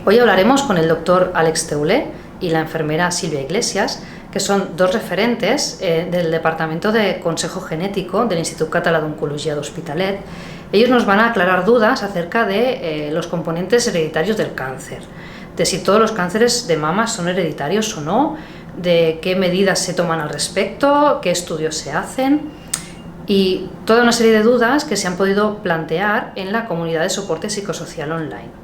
Hoy hablaremos con el doctor Àlex Teuler y la enfermera Silvia Iglesias, que son dos referentes del Departamento de Consejo Genético del Institut Català d'Oncologia d'Hospitalet. Ellos nos van a aclarar dudas acerca de los componentes hereditarios del cáncer, de si todos los cánceres de mama son hereditarios o no, de qué medidas se toman al respecto, qué estudios se hacen y toda una serie de dudas que se han podido plantear en la comunidad de soporte psicosocial online.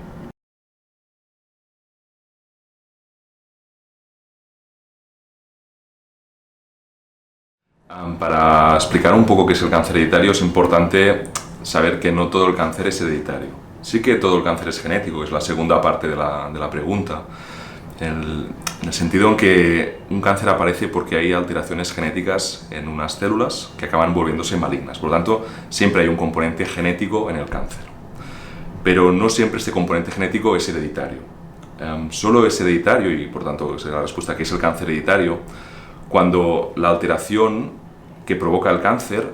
Para explicar un poco qué es el cáncer hereditario es importante saber que no todo el cáncer es hereditario. Sí que todo el cáncer es genético, es la segunda parte de la pregunta, en el sentido en que un cáncer aparece porque hay alteraciones genéticas en unas células que acaban volviéndose malignas. Por lo tanto, siempre hay un componente genético en el cáncer. Pero no siempre este componente genético es hereditario. Solo es hereditario, y por tanto es la respuesta que es el cáncer hereditario, cuando la alteración que provoca el cáncer,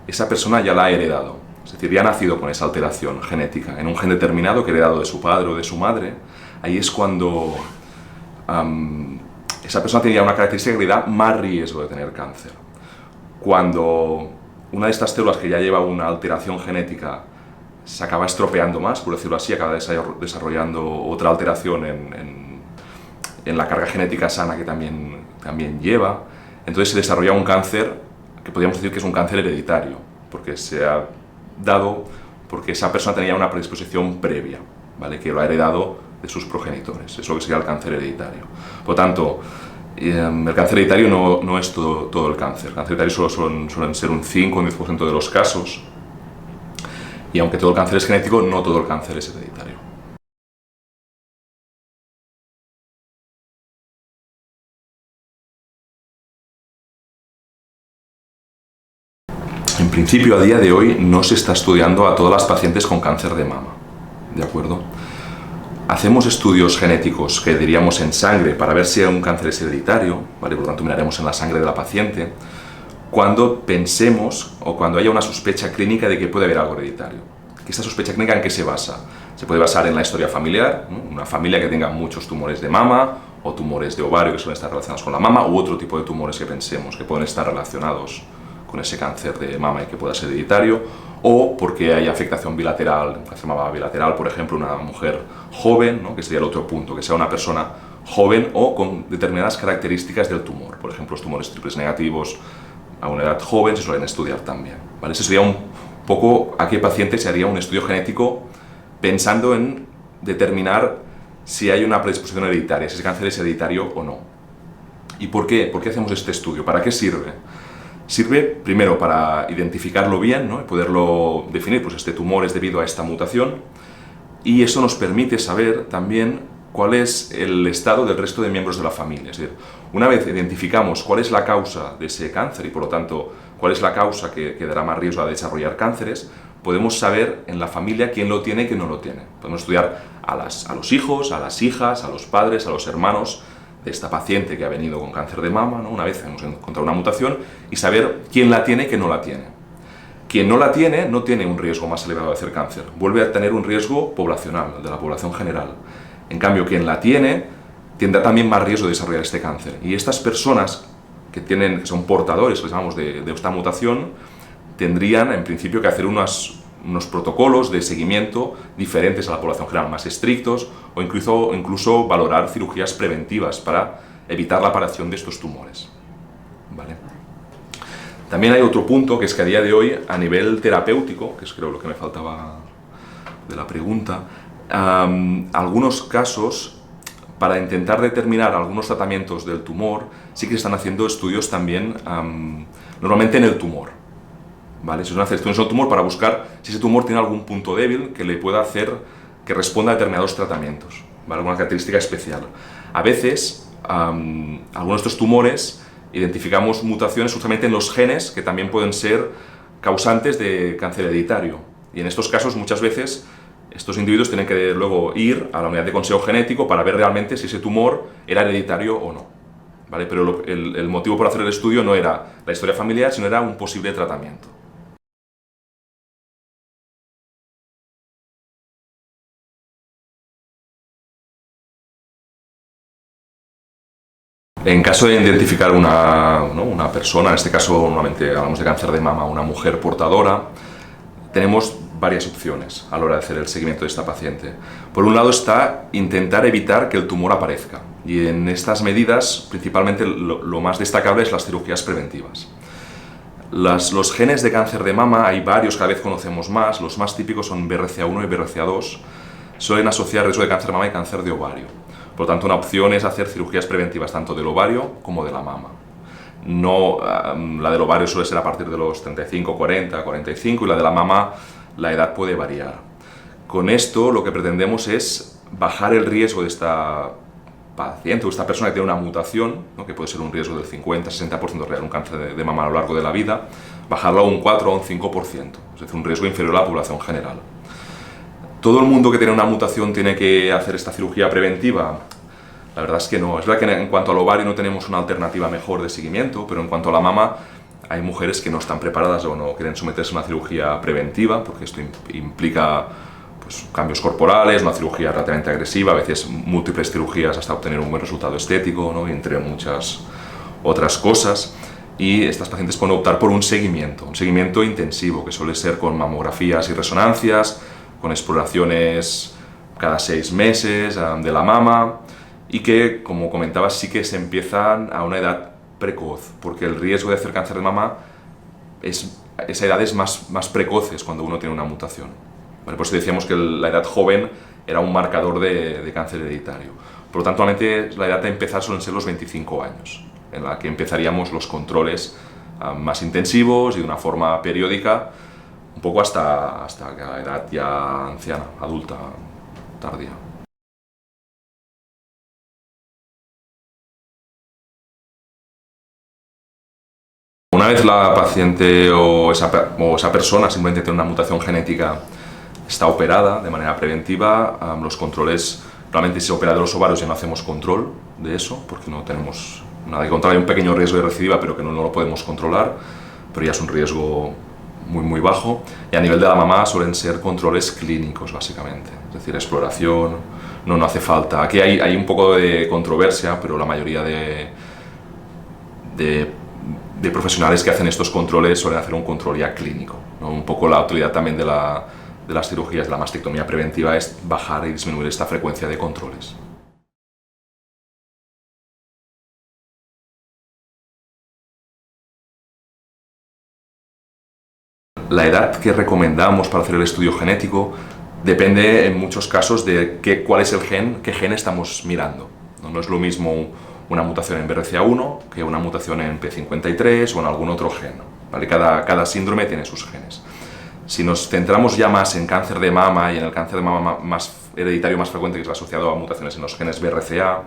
esa persona ya la ha heredado. Es decir, ya ha nacido con esa alteración genética, en un gen determinado que ha heredado de su padre o de su madre. Ahí es cuando esa persona tenía una característica que le da más riesgo de tener cáncer. Cuando una de estas células que ya lleva una alteración genética se acaba estropeando más, por decirlo así, acaba desarrollando otra alteración en la carga genética sana que también lleva, entonces se desarrolla un cáncer que podríamos decir que es un cáncer hereditario, porque se ha dado porque esa persona tenía una predisposición previa, ¿vale? Que lo ha heredado de sus progenitores. Eso es lo que sería el cáncer hereditario. Por lo tanto, el cáncer hereditario no es todo el cáncer. El cáncer hereditario suelen ser un 5 o un 10% de los casos, y aunque todo el cáncer es genético, no todo el cáncer es hereditario. En principio, a día de hoy, no se está estudiando a todas las pacientes con cáncer de mama, ¿de acuerdo? Hacemos estudios genéticos que diríamos en sangre para ver si un cáncer es hereditario, ¿vale? Por lo tanto miraremos en la sangre de la paciente, cuando pensemos o cuando haya una sospecha clínica de que puede haber algo hereditario. ¿Esta sospecha clínica en qué se basa? Se puede basar en la historia familiar, ¿no? Una familia que tenga muchos tumores de mama o tumores de ovario que suelen estar relacionados con la mama, u otro tipo de tumores que pensemos que pueden estar relacionados con ese cáncer de mama y que pueda ser hereditario, o porque hay afectación bilateral, cáncer de mama bilateral, por ejemplo, una mujer joven, ¿no? Que sería el otro punto, que sea una persona joven o con determinadas características del tumor. Por ejemplo, los tumores triples negativos a una edad joven se suelen estudiar también, ¿vale? Ese sería un poco a qué paciente se haría un estudio genético pensando en determinar si hay una predisposición hereditaria, si ese cáncer es hereditario o no. ¿Y por qué? ¿Por qué hacemos este estudio? ¿Para qué sirve? Sirve primero para identificarlo bien, ¿no? Y poderlo definir, pues este tumor es debido a esta mutación, y eso nos permite saber también cuál es el estado del resto de miembros de la familia. Es decir, una vez identificamos cuál es la causa de ese cáncer y por lo tanto cuál es la causa que dará más riesgo a desarrollar cánceres, podemos saber en la familia quién lo tiene y quién no lo tiene. Podemos estudiar a los hijos, a las hijas, a los padres, a los hermanos de esta paciente que ha venido con cáncer de mama, ¿no? Una vez hemos encontrado una mutación, y saber quién la tiene y quién no la tiene. Quien no la tiene no tiene un riesgo más elevado de hacer cáncer, vuelve a tener un riesgo poblacional, de la población general. En cambio, quien la tiene tendrá también más riesgo de desarrollar este cáncer. Y estas personas que son portadores, les llamamos, de esta mutación, tendrían en principio que hacer unos protocolos de seguimiento diferentes a la población general, más estrictos, o incluso valorar cirugías preventivas para evitar la aparición de estos tumores, ¿vale? También hay otro punto, que es que a día de hoy, a nivel terapéutico, que es creo lo que me faltaba de la pregunta, algunos casos, para intentar determinar algunos tratamientos del tumor, sí que se están haciendo estudios también, normalmente en el tumor, ¿vale? Se suelen hacer estudios en el tumor para buscar si ese tumor tiene algún punto débil que le pueda hacer que responda a determinados tratamientos, ¿vale? Alguna característica especial. A veces, algunos de estos tumores identificamos mutaciones justamente en los genes que también pueden ser causantes de cáncer hereditario. Y en estos casos, muchas veces, estos individuos tienen que luego ir a la unidad de consejo genético para ver realmente si ese tumor era hereditario o no, ¿vale? Pero el motivo por hacer el estudio no era la historia familiar, sino era un posible tratamiento. En caso de identificar una persona, en este caso normalmente hablamos de cáncer de mama, una mujer portadora, tenemos varias opciones a la hora de hacer el seguimiento de esta paciente. Por un lado está intentar evitar que el tumor aparezca, y en estas medidas principalmente lo más destacable es las cirugías preventivas. Los genes de cáncer de mama hay varios, cada vez conocemos más, los más típicos son BRCA1 y BRCA2, suelen asociar riesgo de cáncer de mama y cáncer de ovario. Por lo tanto, una opción es hacer cirugías preventivas tanto del ovario como de la mama. La del ovario suele ser a partir de los 35, 40, 45 y la de la mama la edad puede variar. Con esto lo que pretendemos es bajar el riesgo de esta paciente o esta persona que tiene una mutación, ¿no?, que puede ser un riesgo del 50-60% real, un cáncer de mama a lo largo de la vida, bajarlo a un 4 o un 5%, es decir, un riesgo inferior a la población general. ¿Todo el mundo que tiene una mutación tiene que hacer esta cirugía preventiva? La verdad es que no. Es verdad que en cuanto al ovario no tenemos una alternativa mejor de seguimiento, pero en cuanto a la mama hay mujeres que no están preparadas o no quieren someterse a una cirugía preventiva, porque esto implica pues, cambios corporales, una cirugía relativamente agresiva, a veces múltiples cirugías hasta obtener un buen resultado estético, ¿no?, entre muchas otras cosas. Y estas pacientes pueden optar por un seguimiento intensivo, que suele ser con mamografías y resonancias, con exploraciones cada 6 meses de la mama, y que, como comentaba, sí que se empiezan a una edad precoz, porque el riesgo de hacer cáncer de mama esa edad es más precoz, es cuando uno tiene una mutación. Vale, por eso decíamos que la edad joven era un marcador de cáncer hereditario. Por lo tanto, normalmente la edad de empezar suelen ser los 25 años, en la que empezaríamos los controles más intensivos y de una forma periódica, un poco hasta la edad ya anciana, adulta, tardía. Una vez la paciente o esa persona simplemente tiene una mutación genética, está operada de manera preventiva, los controles, realmente si se opera de los ovarios ya no hacemos control de eso, porque no tenemos nada que controlar, hay un pequeño riesgo de recidiva, pero que no lo podemos controlar, pero ya es un riesgo muy bajo. Y a nivel de la mama suelen ser controles clínicos, básicamente, es decir, exploración, no hace falta. Aquí hay un poco de controversia, pero la mayoría de profesionales que hacen estos controles suelen hacer un control ya clínico, ¿no? Un poco la utilidad también de las cirugías de la mastectomía preventiva es bajar y disminuir esta frecuencia de controles. La edad que recomendamos para hacer el estudio genético depende en muchos casos de cuál es el gen, qué gen estamos mirando. No es lo mismo una mutación en BRCA1 que una mutación en P53 o en algún otro gen, ¿vale? Cada síndrome tiene sus genes. Si nos centramos ya más en cáncer de mama y en el cáncer de mama más hereditario más frecuente, que es asociado a mutaciones en los genes BRCA,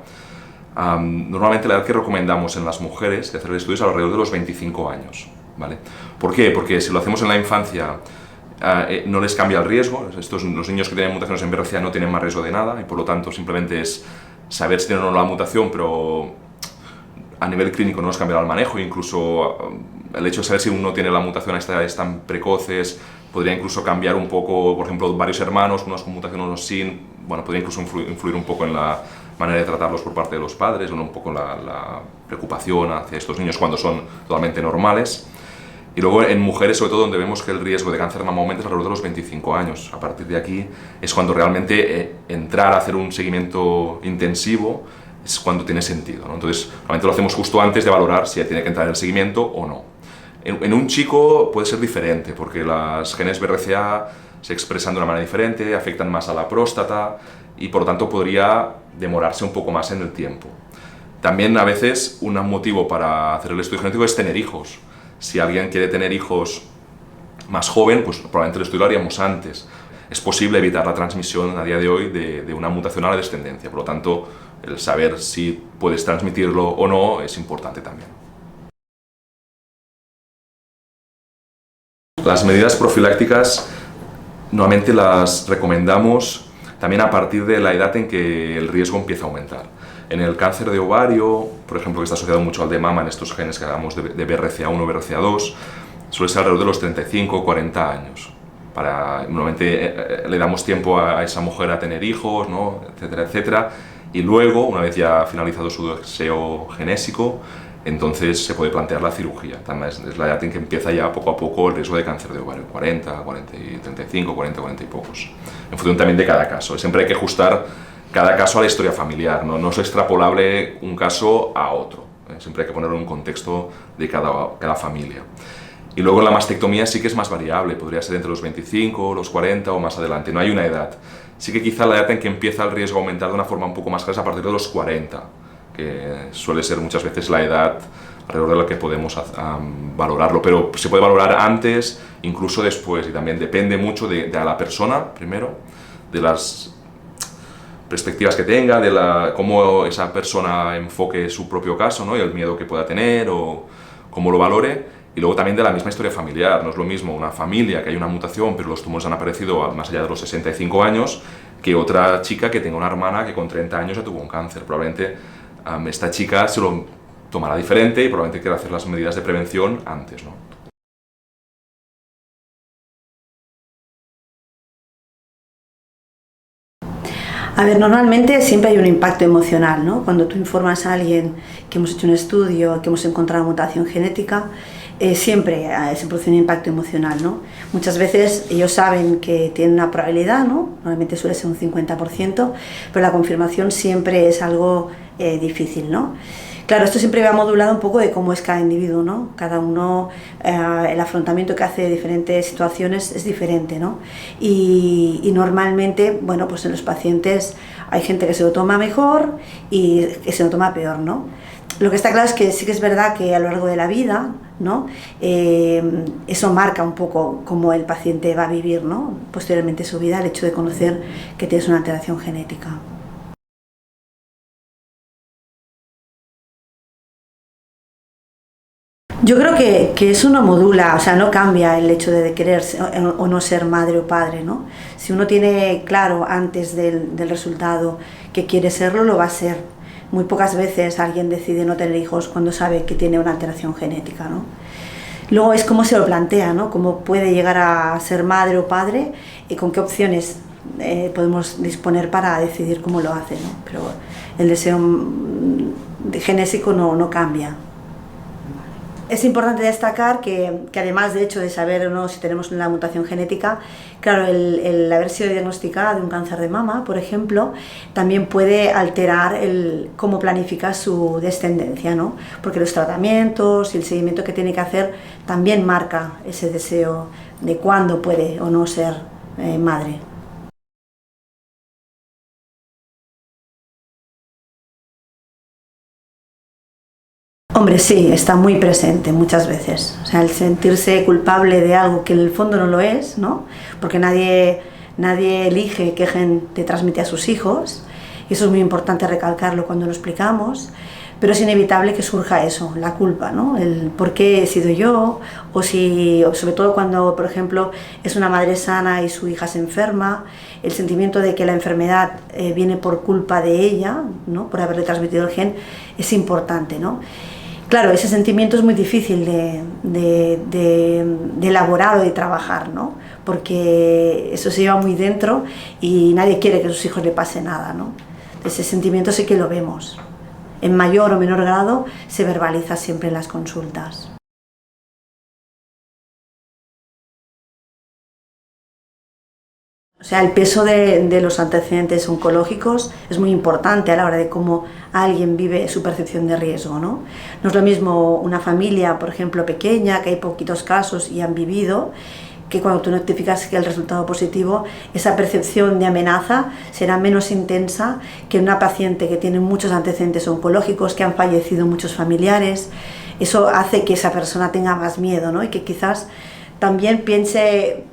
normalmente la edad que recomendamos en las mujeres de hacer el estudio es alrededor de los 25 años. ¿Vale? ¿Por qué? Porque si lo hacemos en la infancia no les cambia el riesgo. Los niños que tienen mutaciones en BRCA no tienen más riesgo de nada y por lo tanto simplemente es saber si tienen o no la mutación, pero a nivel clínico no nos cambiará el manejo. Incluso el hecho de saber si uno tiene la mutación a esta edad tan precoces podría incluso cambiar un poco, por ejemplo, varios hermanos, unos con mutación, unos sin, bueno, podría incluso influir un poco en la manera de tratarlos por parte de los padres, un poco la preocupación hacia estos niños cuando son totalmente normales. Y luego en mujeres, sobre todo, donde vemos que el riesgo de cáncer de mama aumenta es alrededor de los 25 años. A partir de aquí es cuando realmente entrar a hacer un seguimiento intensivo es cuando tiene sentido, ¿no? Entonces, realmente lo hacemos justo antes de valorar si tiene que entrar en el seguimiento o no. En un chico puede ser diferente, porque las genes BRCA se expresan de una manera diferente, afectan más a la próstata y por lo tanto podría demorarse un poco más en el tiempo. También a veces un motivo para hacer el estudio genético es tener hijos. Si alguien quiere tener hijos más joven, pues probablemente el estudio lo haríamos antes. Es posible evitar la transmisión a día de hoy de una mutación a la descendencia, por lo tanto, el saber si puedes transmitirlo o no es importante también. Las medidas profilácticas normalmente las recomendamos también a partir de la edad en que el riesgo empieza a aumentar. En el cáncer de ovario, por ejemplo, que está asociado mucho al de mama en estos genes que hablamos de BRCA1, BRCA2, suele ser alrededor de los 35 o 40 años. Normalmente le damos tiempo a esa mujer a tener hijos, ¿no?, etcétera, etcétera, Y luego, una vez ya finalizado su deseo genésico, entonces se puede plantear la cirugía. También es la edad en que empieza ya poco a poco el riesgo de cáncer de ovario, 40, 35, 40, 40 y pocos. En función también de cada caso. Siempre hay que ajustar cada caso a la historia familiar, no es extrapolable un caso a otro. Siempre hay que ponerlo en un contexto de cada familia. Y luego la mastectomía sí que es más variable, podría ser entre los 25, los 40 o más adelante, no hay una edad. Sí que quizá la edad en que empieza el riesgo a aumentar de una forma un poco más clara es a partir de los 40, que suele ser muchas veces la edad alrededor de la que podemos valorarlo, pero se puede valorar antes, incluso después, y también depende mucho de la persona, primero, de las perspectivas que tenga, de cómo esa persona enfoque su propio caso, ¿no? Y el miedo que pueda tener o cómo lo valore. Y luego también de la misma historia familiar. No es lo mismo una familia que hay una mutación pero los tumores han aparecido más allá de los 65 años que otra chica que tenga una hermana que con 30 años ya tuvo un cáncer. Probablemente esta chica se lo tomará diferente y probablemente quiera hacer las medidas de prevención antes, ¿no? A ver, normalmente siempre hay un impacto emocional, ¿no? Cuando tú informas a alguien que hemos hecho un estudio, que hemos encontrado mutación genética, siempre se produce un impacto emocional, ¿no? Muchas veces ellos saben que tienen una probabilidad, ¿no? Normalmente suele ser un 50%, pero la confirmación siempre es algo difícil, ¿no? Claro, esto siempre va modulado un poco de cómo es cada individuo, ¿no? Cada uno, el afrontamiento que hace de diferentes situaciones es diferente, ¿no? Y normalmente, bueno, pues en los pacientes hay gente que se lo toma mejor y que se lo toma peor, ¿no? Lo que está claro es que sí que es verdad que a lo largo de la vida, ¿no? Eso marca un poco cómo el paciente va a vivir, ¿no? Posteriormente su vida, el hecho de conocer que tienes una alteración genética. Yo creo que eso no modula, o sea, no cambia el hecho de querer o no ser madre o padre, ¿no? Si uno tiene claro antes del resultado que quiere serlo, lo va a ser. Muy pocas veces alguien decide no tener hijos cuando sabe que tiene una alteración genética, ¿no? Luego es cómo se lo plantea, ¿no? Cómo puede llegar a ser madre o padre y con qué opciones podemos disponer para decidir cómo lo hace, ¿no? Pero el deseo genésico no cambia. Es importante destacar que además de hecho de saber o no si tenemos una mutación genética, claro, el haber sido diagnosticada de un cáncer de mama, por ejemplo, también puede alterar cómo planifica su descendencia, ¿no? Porque los tratamientos y el seguimiento que tiene que hacer también marca ese deseo de cuándo puede o no ser madre. Hombre, sí, está muy presente muchas veces. O sea, el sentirse culpable de algo que en el fondo no lo es, ¿no? Porque nadie elige qué gen te transmite a sus hijos, y eso es muy importante recalcarlo cuando lo explicamos, pero es inevitable que surja eso, la culpa, ¿no? El por qué he sido yo, o sobre todo cuando, por ejemplo, es una madre sana y su hija se enferma, el sentimiento de que la enfermedad viene por culpa de ella, ¿no? Por haberle transmitido el gen, es importante, ¿no? Claro, ese sentimiento es muy difícil de elaborar o de trabajar, ¿no? Porque eso se lleva muy dentro y nadie quiere que a sus hijos le pase nada, ¿no? Ese sentimiento sí que lo vemos. En mayor o menor grado se verbaliza siempre en las consultas. O sea, el peso de los antecedentes oncológicos es muy importante a la hora de cómo alguien vive su percepción de riesgo, ¿no? No es lo mismo una familia, por ejemplo, pequeña, que hay poquitos casos y han vivido, que cuando tú notificas que el resultado positivo, esa percepción de amenaza será menos intensa que una paciente que tiene muchos antecedentes oncológicos, que han fallecido muchos familiares. Eso hace que esa persona tenga más miedo, ¿no? Y que quizás también piense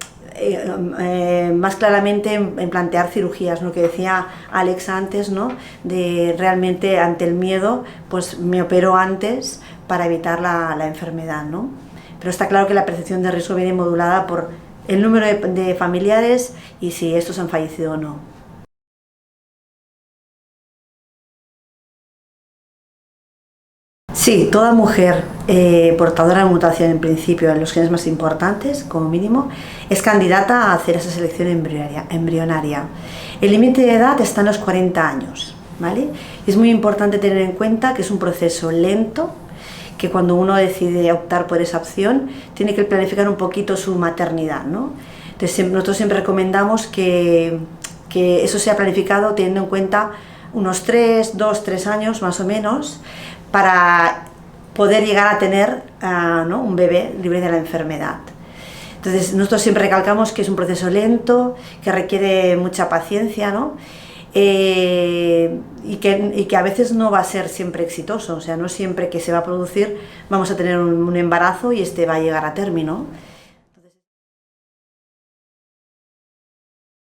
más claramente en plantear cirugías, lo que decía Alex antes, ¿no? De realmente ante el miedo, pues me opero antes para evitar la enfermedad, ¿no? Pero está claro que la percepción de riesgo viene modulada por el número de familiares y si estos han fallecido o no. Sí, toda mujer portadora de mutación en principio en los genes más importantes, como mínimo, es candidata a hacer esa selección embrionaria. El límite de edad está en los 40 años. ¿vale? Es muy importante tener en cuenta que es un proceso lento, que cuando uno decide optar por esa opción, tiene que planificar un poquito su maternidad, ¿no? Entonces, nosotros siempre recomendamos que eso sea planificado teniendo en cuenta unos 2-3 años más o menos, para poder llegar a tener ¿no? un bebé libre de la enfermedad. Entonces, nosotros siempre recalcamos que es un proceso lento, que requiere mucha paciencia, ¿no? Y que a veces no va a ser siempre exitoso, o sea, no siempre que se va a producir vamos a tener un embarazo y este va a llegar a término.